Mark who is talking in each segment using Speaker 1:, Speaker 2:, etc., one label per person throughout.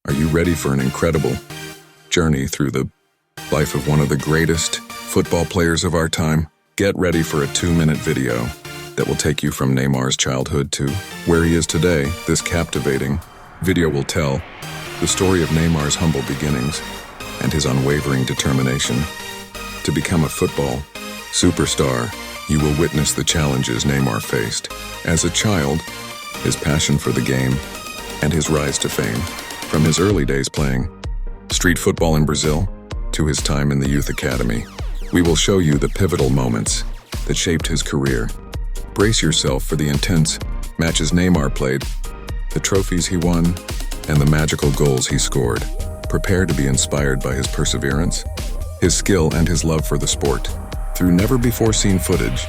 Speaker 1: Are you ready for an incredible journey through the life of one of the greatest football players of our time? Get ready for a 2-minute video that will take you from Neymar's childhood to where he is today. This captivating video will tell the story of Neymar's humble beginnings and his unwavering determination to become a football superstar. You will witness the challenges Neymar faced as a child, his passion for the game, and his rise to fame. From his early days playing street football in Brazil to his time in the youth academy, we will show you the pivotal moments that shaped his career. Brace yourself for the intense matches Neymar played, the trophies he won, and the magical goals he scored. Prepare to be inspired by his perseverance, his skill, and his love for the sport. Through never-before-seen footage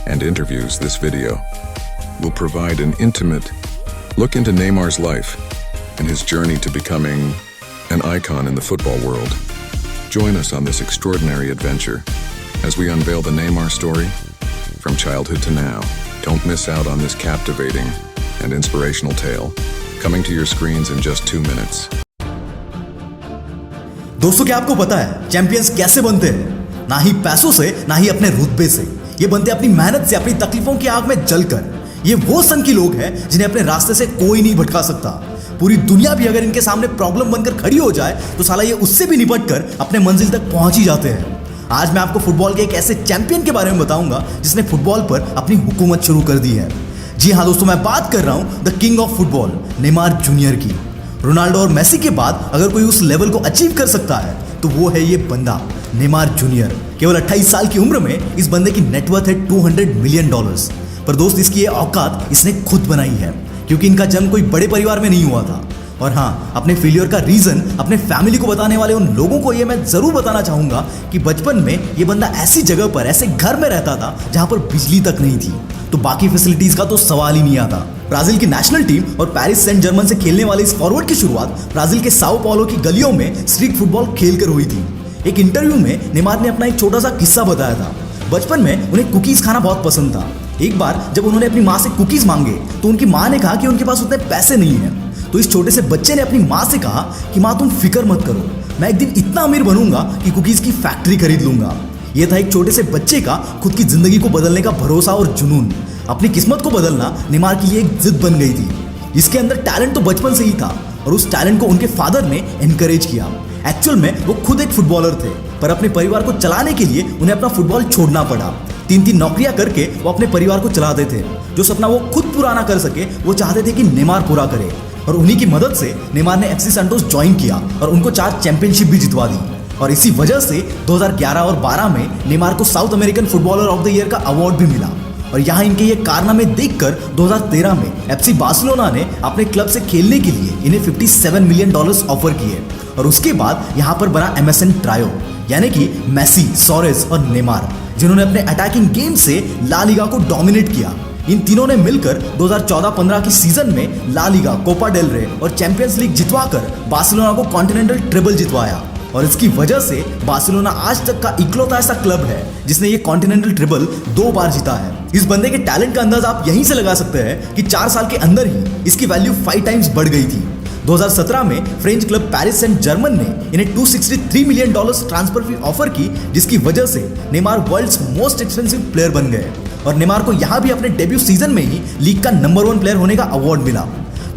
Speaker 1: and interviews, this video will provide an intimate look into Neymar's life and his journey to becoming an icon in the football world. Join us on this extraordinary adventure as we unveil the Neymar story from childhood to now. Don't miss out on this captivating and inspirational tale, coming to your screens in just 2 minutes.
Speaker 2: दोस्तों, क्या आपको पता है champions कैसे बनते हैं? ना ही पैसों से, ना ही अपने रुतबे से। ये बनते अपनी मेहनत से, अपनी तकलीफों की आग में जलकर। ये वो सन की लोग हैं जिन्हें अपने रास्ते से कोई नहीं भटका सकता। पूरी दुनिया भी अगर इनके सामने प्रॉब्लम बनकर खड़ी हो जाए तो साला ये उससे भी निपट कर अपने मंजिल तक पहुंच ही जाते हैं। आज मैं आपको फुटबॉल के एक ऐसे चैंपियन के बारे में बताऊंगा जिसने फुटबॉल पर अपनी हुकूमत शुरू कर दी है। जी हाँ दोस्तों, मैं बात कर रहा हूं the king of football, Neymar junior की। रोनाल्डो और मेसी के बाद अगर कोई उस लेवल को अचीव कर सकता है तो वो है ये बंदा, नेमार जूनियर। केवल 28 साल की उम्र में इस बंदे की नेटवर्थ है $200 मिलियन। पर दोस्त, इसकी ये औकात इसने खुद बनाई है, क्योंकि इनका जन्म कोई बड़े परिवार में नहीं हुआ था। और हाँ, अपने फेलियर का रीजन अपने फैमिली को बताने वाले उन लोगों को ये मैं जरूर बताना चाहूंगा कि बचपन में ये बंदा ऐसी जगह पर, ऐसे घर में रहता था जहां पर बिजली तक नहीं थी, तो बाकी फैसिलिटीज का तो सवाल ही नहीं आता। ब्राजील की नेशनल टीम और पेरिस सेंट जर्मन से खेलने वाले इस फॉरवर्ड की शुरुआत ब्राजील के साओ पाउलो की गलियों में स्ट्रीट फुटबॉल खेलकर हुई थी। एक इंटरव्यू में नेमार ने अपना एक छोटा सा किस्सा बताया था। बचपन में उन्हें कुकीज खाना बहुत पसंद था। एक बार जब उन्होंने अपनी माँ से कुकीज मांगे तो उनकी माँ ने कहा कि उनके पास उतने पैसे नहीं हैं। तो इस छोटे से बच्चे ने अपनी माँ से कहा कि माँ, तुम फिक्र मत करो, मैं एक दिन इतना अमीर बनूंगा कि कुकीज की फैक्ट्री खरीद लूंगा। यह था एक छोटे से बच्चे का खुद की जिंदगी को बदलने का भरोसा और जुनून। अपनी किस्मत को बदलना नेमार के लिए एक जिद बन गई थी। इसके अंदर टैलेंट तो बचपन से ही था और उस टैलेंट को उनके फादर ने एनकरेज किया। एक्चुअल में वो खुद एक फुटबॉलर थे, पर अपने परिवार को चलाने के लिए उन्हें अपना फुटबॉल छोड़ना पड़ा। 3-3 नौकरियां करके वो अपने परिवार को चलाते थे। जो सपना वो खुद पूरा ना कर सके, वो चाहते थे कि नेमार पूरा करे। और उन्हीं की मदद से नेमार ने एफसी सैंटोस ज्वाइन किया और उनको 4 चैंपियनशिप भी जितवा दी। और इसी वजह से 2011 और 12 में नेमार को south American footballer of the year का अवार्ड भी मिला। और यहाँ इनके ये कारनामे देखकर 2013 में एफसी बार्सिलोना ने अपने क्लब से खेलने के लिए इन्हें $57 मिलियन ऑफर किए। और उसके बाद यहाँ पर बना एमएसएन ट्रायो, यानी कि मेसी, सोरेस और नेमार, जिन्होंने अपने अटैकिंग गेम से ला लीगा को डोमिनेट किया। इन तीनों ने मिलकर 2014-15 की सीजन में ला लीगा, कोपा डेल रे और चैंपियंस लीग जितवाकर बार्सिलोना को कॉन्टिनेंटल ट्रिबल जितवाया। और इसकी वजह से बार्सिलोना आज तक का इकलौता ऐसा क्लब है जिसने ये कॉन्टिनेंटल ट्रिबल 2 बार जीता है। इस बंदे के टैलेंट का अंदाज आप यहीं से लगा सकते हैं कि 4 साल के अंदर ही इसकी वैल्यू 5 टाइम्स बढ़ गई थी। 2017 में French club Paris Saint Germain ने इन्हें $263 मिलियन ट्रांसफर फी ऑफर की, जिसकी वजह से Neymar world's most expensive player बन गए। और नेमार को यहाँ भी अपने डेब्यू सीजन में ही लीग का नंबर 1 प्लेयर होने का अवार्ड मिला।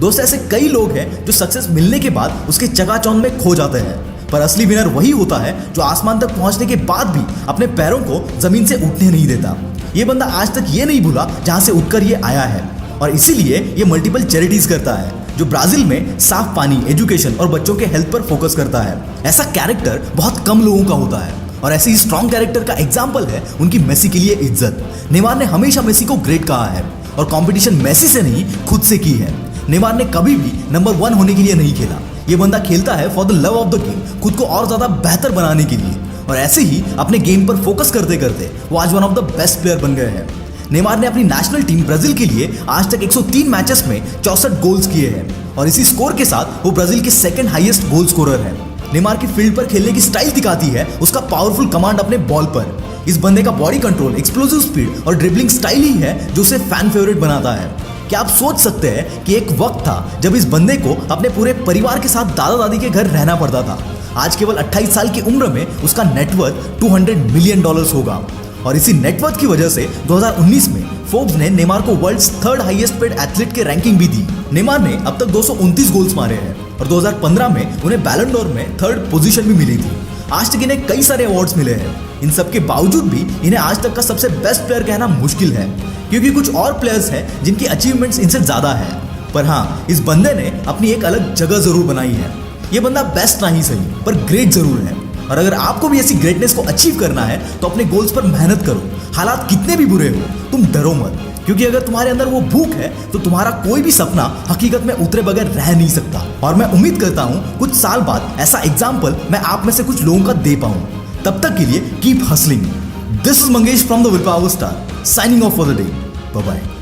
Speaker 2: दोस्त, ऐसे कई लोग हैं जो सक्सेस मिलने के बाद उसके चकाचौंध में खो जाते हैं, पर असली विनर वही होता है जो आसमान तक पहुंचने के बाद भी अपने पैरों को जमीन से उठने नहीं देता। ये बंदा आज तक ये नहीं भूला जहां से उठकर ये आया है, और इसीलिए ये मल्टीपल चैरिटीज करता है जो ब्राजील में साफ पानी, एजुकेशन और बच्चों के हेल्थ पर फोकस करता है। ऐसा कैरेक्टर बहुत कम लोगों का होता है, और ऐसे ही स्ट्रॉन्ग कैरेक्टर का एग्जाम्पल है उनकी मेसी के लिए इज्जत। नेमार ने हमेशा मेसी को ग्रेट कहा है और कंपटीशन मेसी से नहीं, खुद से की है। नेमार ने कभी भी नंबर 1 होने के लिए नहीं खेला। ये बंदा खेलता है for the love of the game, खुद को और ज्यादा बेहतर बनाने के लिए। और ऐसे ही अपने गेम पर फोकस करते करते वो आज one of the best player बन गए हैं। नेमार ने अपनी नेशनल टीम ब्राजील के लिए आज तक 103 मैचेस में 64 गोल्स किए हैं, और इसी स्कोर के साथ वो ब्राजील के सेकंड हाईएस्ट गोल स्कोरर है। नेमार की फील्ड पर खेलने की स्टाइल दिखाती है उसका पावरफुल कमांड अपने बॉल पर। इस बंदे का बॉडी कंट्रोल, एक्सप्लोसिव स्पीड और ड्रिबलिंग स्टाइल ही है जो उसे फैन फेवरेट बनाता है। क्या आप सोच सकते हैं कि एक वक्त था जब इस बंदे को अपने पूरे परिवार के साथ दादा दादी के घर रहना पड़ता था। आज केवल 28 साल की उम्र में उसका नेटवर्थ $200 मिलियन होगा और इसी नेटवर्थ की वजह से 2019 में फोर्ब्स ने नेमार को world's 3rd highest paid athlete की रैंकिंग भी दी। नेमार ने अब तक 229 गोल्स मारे हैं और 2015 में उन्हें बैलन डोर में 3rd पोजीशन भी मिली थी। आज तक इन्हें कई सारे अवार्ड्स मिले हैं। इन सब के बावजूद भी इन्हें आज तक का सबसे बेस्ट प्लेयर कहना मुश्किल है, क्योंकि कुछ और प्लेयर्स हैं जिनकी अचीवमेंट्स इनसे ज्यादा है। पर हाँ, इस बंदे ने अपनी एक अलग जगह जरूर बनाई है। ये बंदा बेस्ट नहीं सही, पर ग्रेट जरूर है। और अगर आपको भी ऐसी ग्रेटनेस को अचीव करना है तो अपने गोल्स पर मेहनत करो। हालात कितने भी बुरे हो, तुम डरो मत, क्योंकि अगर तुम्हारे अंदर वो भूख है तो तुम्हारा कोई भी सपना हकीकत में उतरे बगैर रह नहीं सकता। और मैं उम्मीद करता हूँ कुछ साल बाद ऐसा एग्जाम्पल मैं आप में से कुछ लोगों का दे पाऊँ। तब तक के लिए keep hustling. This is Mangesh from the will power star, signing off for the day. Bye bye.